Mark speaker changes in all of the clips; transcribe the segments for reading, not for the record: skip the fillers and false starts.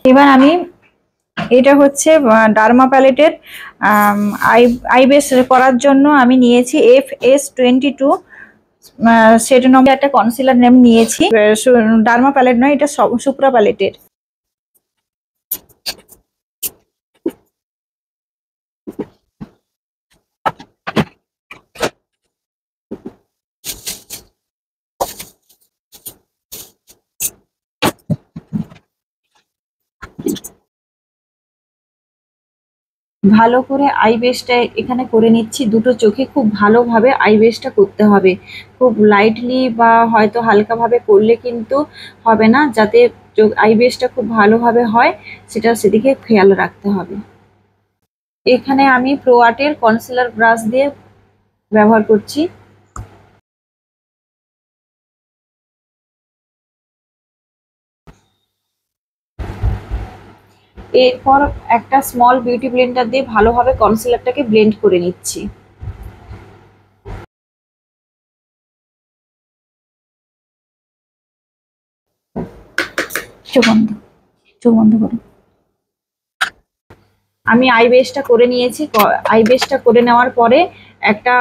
Speaker 1: এবার আমি, এটা হচ্ছে ডার্মা প্যালেটের আই আইবেস করার জন্য আমি নিয়েছি FS22 সেট নম্বর একটা কনসিলার নেম নিয়েছি। ডার্মা প্যালেট নয়, এটা সুপ্রা প্যালেটের। ভালো করে আই বেসটা এখানে করে নিচ্ছি। দুটো চোখে খুব ভালোভাবে আই বেসটা করতে হবে। খুব লাইটলি বা হয়তো হালকাভাবে করলে কিন্তু হবে না, যাতে চোখ আই বেসটা খুব ভালোভাবে হয় সেটা সেদিকে খেয়াল রাখতে হবে। এখানে আমি প্রো আর্টের কনসিলার ব্রাশ দিয়ে ব্যবহার করছি। এরপর একটা স্মল বিউটি ব্লেন্ডার দিয়ে ভালোভাবে কনসিলারটাকে ব্লেন্ড করে নিচ্ছি। চোখ বন্ধ, চোখ বন্ধ করো। আমি আই বেসটা করে নিয়েছি। আই বেসটা করে নেওয়ার পরে একটা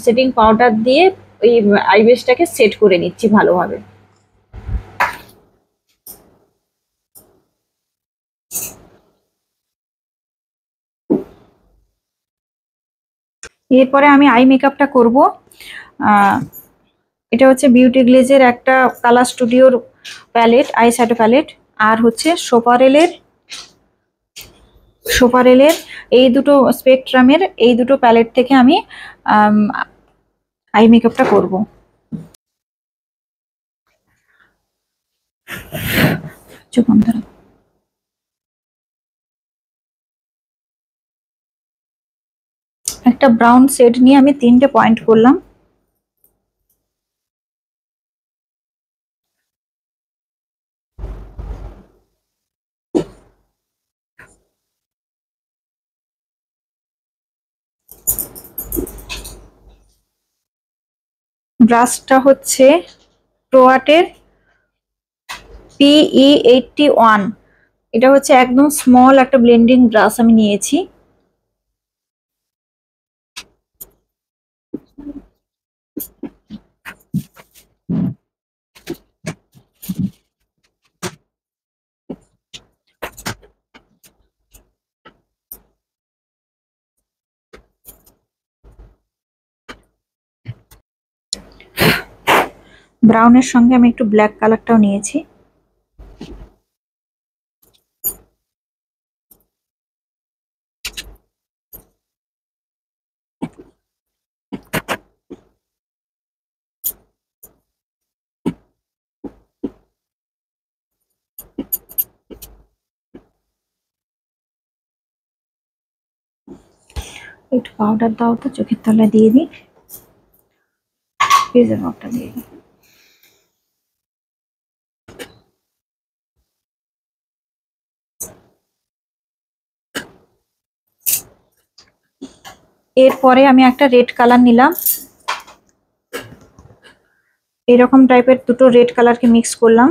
Speaker 1: সেটিং পাউডার দিয়ে ওই আই বেসটাকে সেট করে নিচ্ছি ভালোভাবে। এরপরে আমি আই মেকআপটা করব। এটা হচ্ছে বিউটি গ্লেজের একটা কালার স্টুডিওর প্যালেট, আই শ্যাডো প্যালেট, আর হচ্ছে সোপারেলের এই দুটো স্পেকট্রামের এই দুটো প্যালেট থেকে আমি আই মেকআপটা করব। চোখ বন্ধ রাখো। একটা ব্রাউন শেড নিয়ে আমি 3টে পয়েন্ট করলাম। ব্রাশটা হচ্ছে প্রো আর্টের PE81। এটা হচ্ছে একদম স্মল একটা ব্লেন্ডিং ব্রাশ আমি নিয়েছি। ব্রাউনের সঙ্গে আমি একটু ব্ল্যাক কালারটাও নিয়েছি। একটু পাউডার দাও তো, চোখের তলায় দিয়ে দিই। ফেসের পাউডারটা দিয়ে দিই। এরপরে আমি একটা রেড কালার নিলাম। এরকম টাইপের দুটো রেড কালারকে মিক্স করলাম।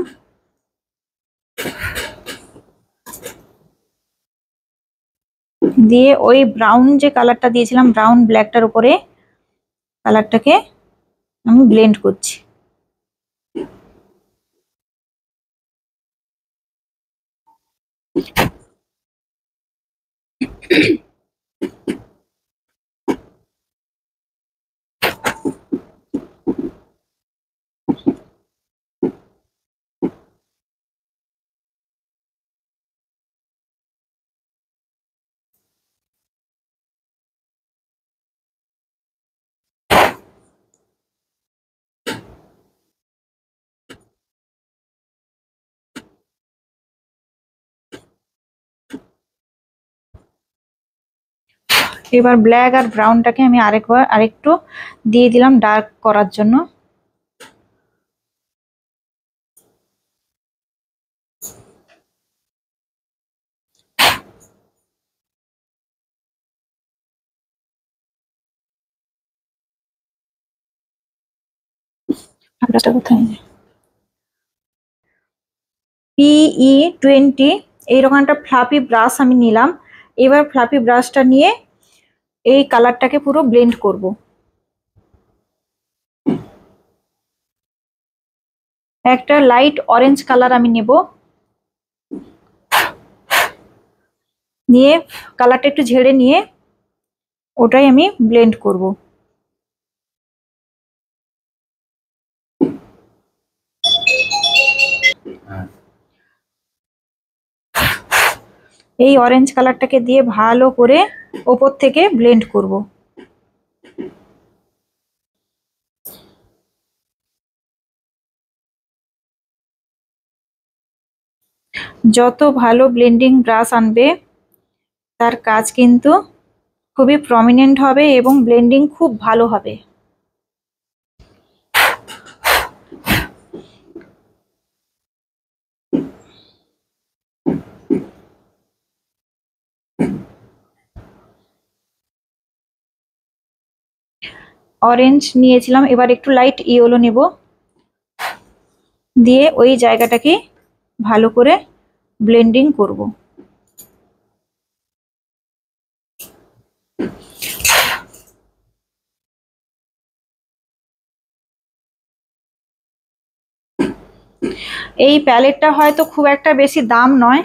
Speaker 1: দিয়ে ওই ব্রাউন যে কালারটা দিয়েছিলাম, ব্রাউন ব্ল্যাকটার উপরে কালারটাকে আমি ব্লেন্ড করছি। এবার ব্ল্যাক আর ব্রাউনটাকে আমি আরেকটু দিয়ে দিলাম ডার্ক করার জন্য। ব্রাশটা কোথায়? PE20 এইরকম একটা ফ্লাফি ব্রাশ আমি নিলাম। এবার ফ্লাফি ব্রাশটা নিয়ে এই কালারটাকে পুরো ব্লেন্ড করব। একটা লাইট অরেঞ্জ কালার আমি নেব, নিয়ে কালারটা একটু ঝেড়ে নিয়ে ওটাই আমি ব্লেন্ড করব। এই অরেঞ্জ কালারটাকে দিয়ে ভালো করে ওপর থেকে ব্লেন্ড করব। যত ভালো ব্লেন্ডিং ব্রাশ আনবে তার কাজ কিন্তু খুবই প্রমিনেন্ট হবে এবং ব্লেন্ডিং খুব ভালো হবে। অরেঞ্জ নিয়েছিলাম, এবার একটু লাইট ইয়েলো নেব, দিয়ে ওই জায়গাটাকে ভালো করে ব্লেন্ডিং করব। এই প্যালেটটা হয়তো খুব একটা বেশি দাম নয়,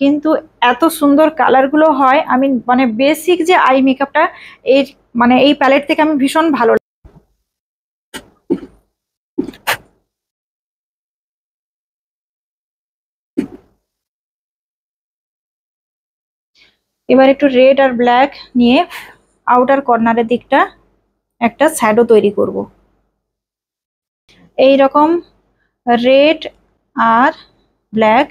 Speaker 1: কিন্তু এত সুন্দর কালারগুলো হয়, আমি মানে বেসিক যে আই মেকআপটা এই মানে এই প্যালেট থেকে আমি ভীষণ ভালো। এবার একটু রেড আর ব্ল্যাক নিয়ে আউটার কর্নারের দিকটা একটা শ্যাডো তৈরি করব। এই রকম রেড আর ব্ল্যাক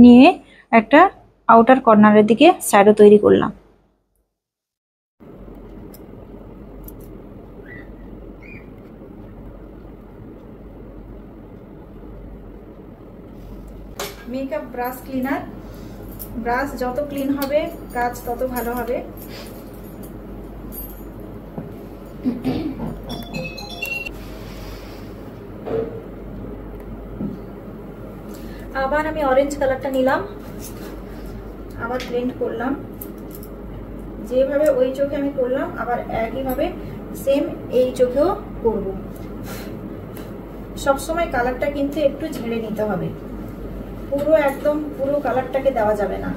Speaker 1: নিয়ে একটা আউটার কর্নারের দিকে শ্যাডো তৈরি করলাম। মেকআপ ব্রাশ ক্লিনার, ব্রাশ যত ক্লিন হবে কাজ তত ভালো হবে। আবার আমি অরেঞ্জ কালারটা নিলাম, আবার ব্লেন্ড করলাম। যেভাবে ওই চোখে আমি করলাম আবার একইভাবে সেম এই চোখেও করব। সবসময় কালারটা কিন্তু একটু ঝেড়ে নিতে হবে, পুরো একদম পুরো কালারটাকে দেওয়া যাবে না।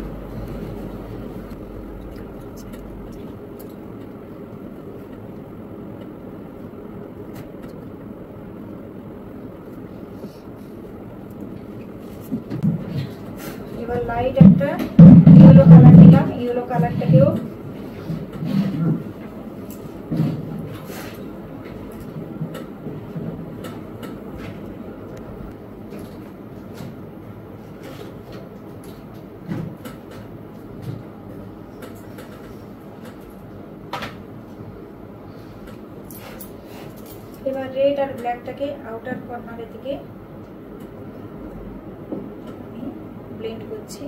Speaker 1: এবার লাইট একটা ইয়েলো কালার নিলাম, ইয়েলো কালারটাকেও এবার রেড আর ব্ল্যাকটাকে আউটার কর্নারের দিকে আমি ব্লেন্ড করছি।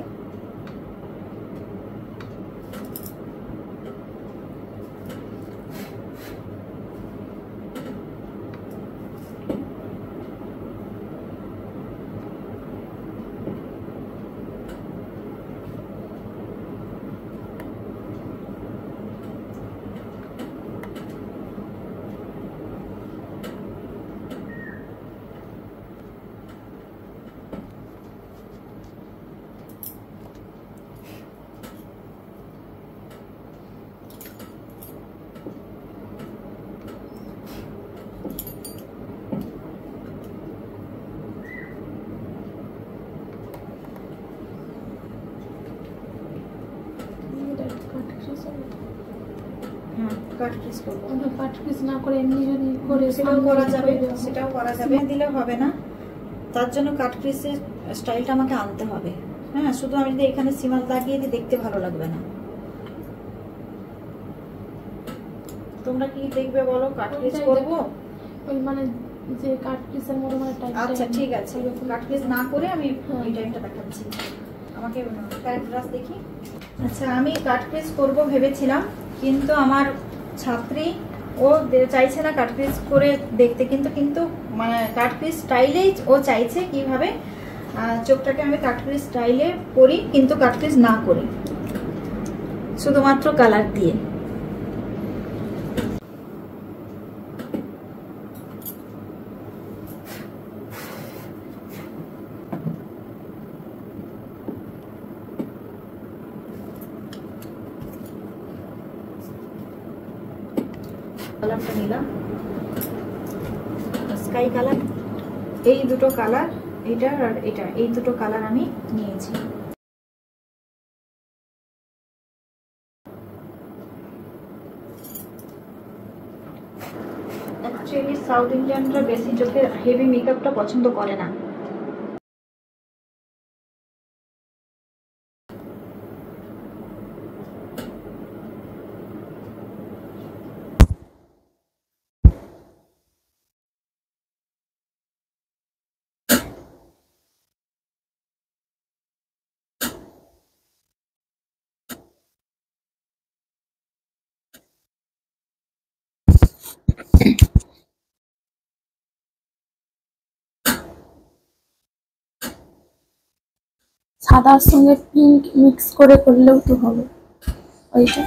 Speaker 1: সেটাও করা যাবে, দিলে হবে না, তার জন্য কাট ক্রিজের স্টাইলটা আমাকে আনতে হবে। হ্যাঁ, শুধু আমি যদি এখানে সিমাল লাগিয়ে দিই দেখতে ভালো লাগবে না। তোমরা কি দেখবে বলো? কাট ক্রিজ করব
Speaker 2: ওই মানে যে কাট ক্রিজের মতো মানে টাইপ।
Speaker 1: আচ্ছা ঠিক আছে, কাট ক্রিজ না করে আমি ওই টাইপটা দেখাচ্ছি। আমাকে প্যালেট ব্রাশ দেখি। আচ্ছা, আমি কাট ক্রিজ করব ভেবেছিলাম, কিন্তু আমার ছাত্রী ও চাইছে না কাট ক্রিজ করে দেখতে, কিন্তু মানে কাট ক্রিজ স্টাইলেই ও চাইছে কিভাবে চোখটাকে আমি কাটকুরি স্টাইলে করি, কিন্তু কাটকুরি না করি, শুধুমাত্র কালার দিয়ে। কালারটা নিলাম স্কাই কালার, এই দুটো কালার, এটা আর এটা, এই দুটো কালার আমি নিয়েছি। অ্যাকচুয়ালি সাউথ ইন্ডিয়ানরা বেশি চোখের হেভি মেকআপটা পছন্দ করে না।
Speaker 2: সাদার সঙ্গে পিঙ্ক মিক্স করে করলেও তো হবে ওইটা।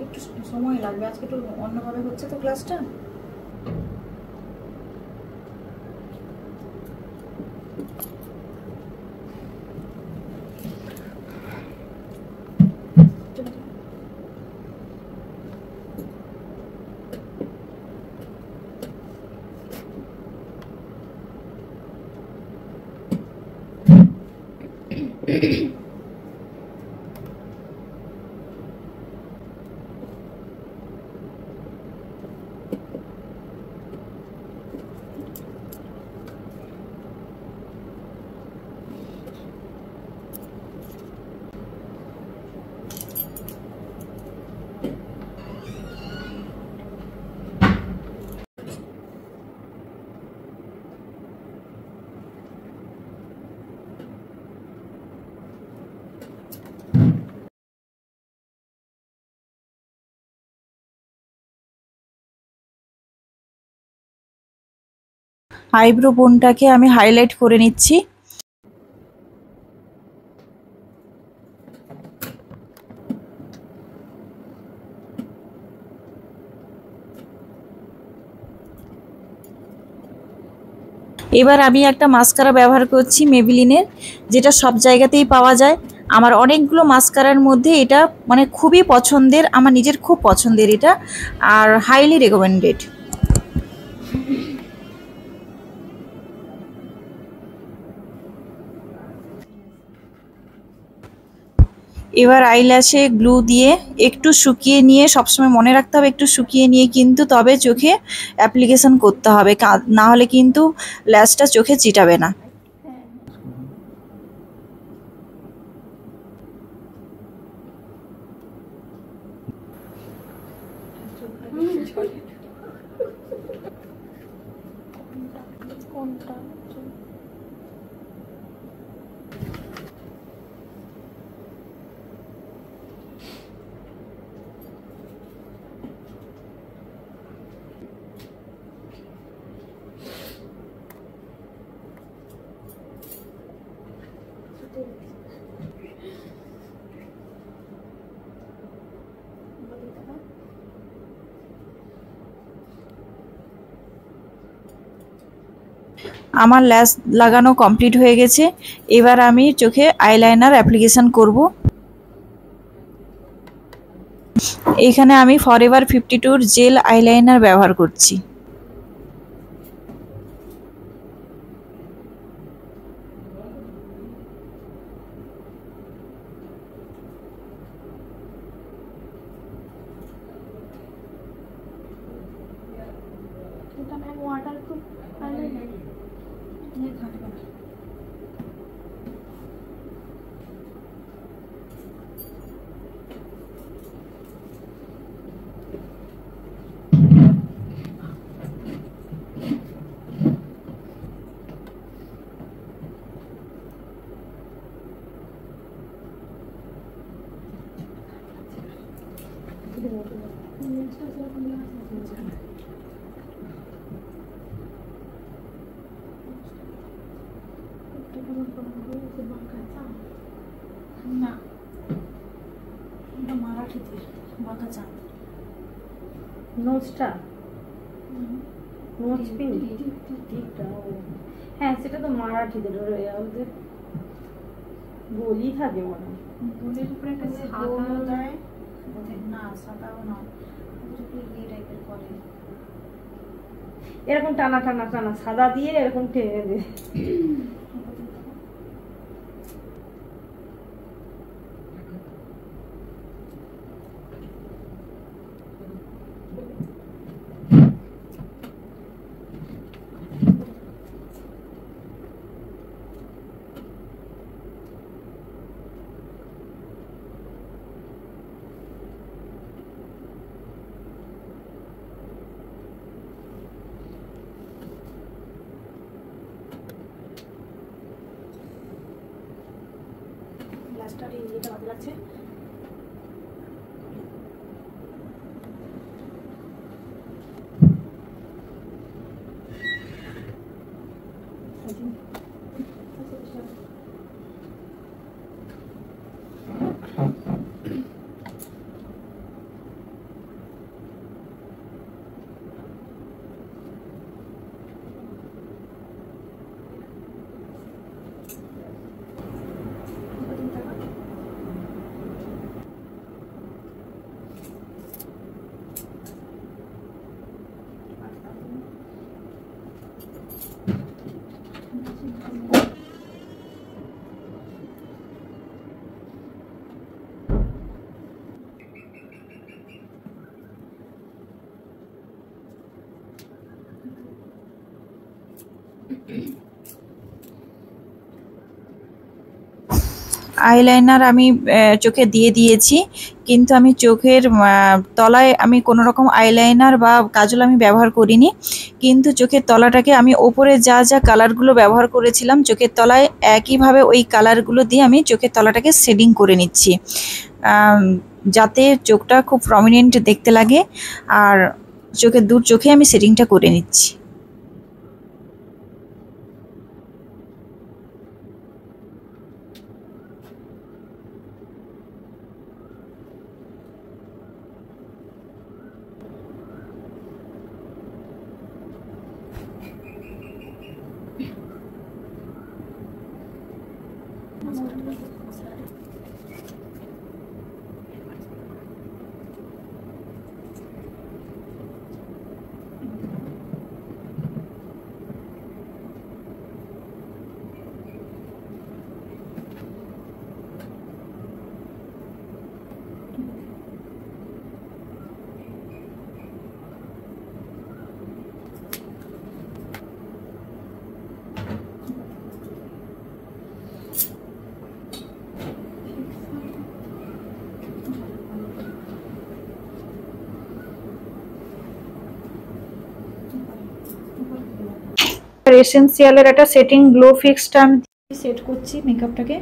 Speaker 2: একটু সময় লাগবে, আজকে একটু অন্যভাবে হচ্ছে তো ক্লাসটা। আইব্রো বোনটাকে আমি হাইলাইট করে নিচ্ছি।
Speaker 1: এবার আমি একটা মাস্কারা ব্যবহার করছি মেবিলিনের, যেটা সব জায়গাতেই পাওয়া যায়। আমার অনেকগুলো মাস্কারার মধ্যে এটা মানে খুবই পছন্দের, আমার নিজের খুব পছন্দের এটা, আর হাইলি রেকমেন্ডেড। এবার আইল্যাশে গ্লু দিয়ে একটু শুকিয়ে নিয়ে, সবসময় মনে রাখতে হবে একটু শুকিয়ে নিয়ে কিন্তু তবে চোখে অ্যাপ্লিকেশন করতে হবে, না হলে কিন্তু ল্যাশটা চোখে চিটাবে না।
Speaker 2: কোনটা?
Speaker 1: আমার ল্যাশ লাগানো কমপ্লিট হয়ে গেছে। এবার আমি চোখে আইলাইনার অ্যাপ্লিকেশন করব। এখানে আমি ফরএভার 52 জেল আইলাইনার ব্যবহার করছি।
Speaker 2: এটা ম্যাম ওয়াটারপ্রুফ আইলাইনার।
Speaker 1: না, এটা মারাঠিতে বাঁকা চাঁদ।
Speaker 3: নোজটা নোজ পিন টিপটা, হ্যাঁ সেটা তো মারাঠিদের ওদের বলি থাকে মনে হয়।
Speaker 1: গোলের উপরে একটা সাদা দেয়, না সাদাও না, ইয়ে টাইপের করে।
Speaker 3: এরকম টানা টানা টানা সাদা দিয়ে এরকম টেনে দে।
Speaker 1: গ্লাসটার ইয়েটা বাদ লাগছে। আইলাইনার আমি চোখে দিয়ে দিয়েছি, কিন্তু আমি চোখের তলায় আমি কোনো রকম আইলাইনার বা কাজল আমি ব্যবহার করিনি, কিন্তু চোখের তলাটাকে আমি ওপরে যা যা কালারগুলো ব্যবহার করেছিলাম চোখের তলায় একইভাবে ওই কালারগুলো দিয়ে আমি চোখের তলাটাকে শেডিং করে নিচ্ছি, যাতে চোখটা খুব প্রমিনেন্ট দেখতে লাগে, আর চোখের দূর চোখে আমি শেডিংটা করে নিচ্ছি। এসেন্সিয়ালের একটা সেটিং গ্লো ফিক্সটা আমি সেট করছি মেকআপটাকে।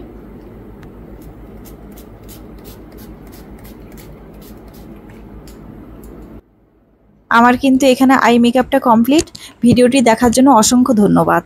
Speaker 1: আমার কিন্তু এখানে আই মেকআপটা কমপ্লিট। ভিডিওটি দেখার জন্য অসংখ্য ধন্যবাদ।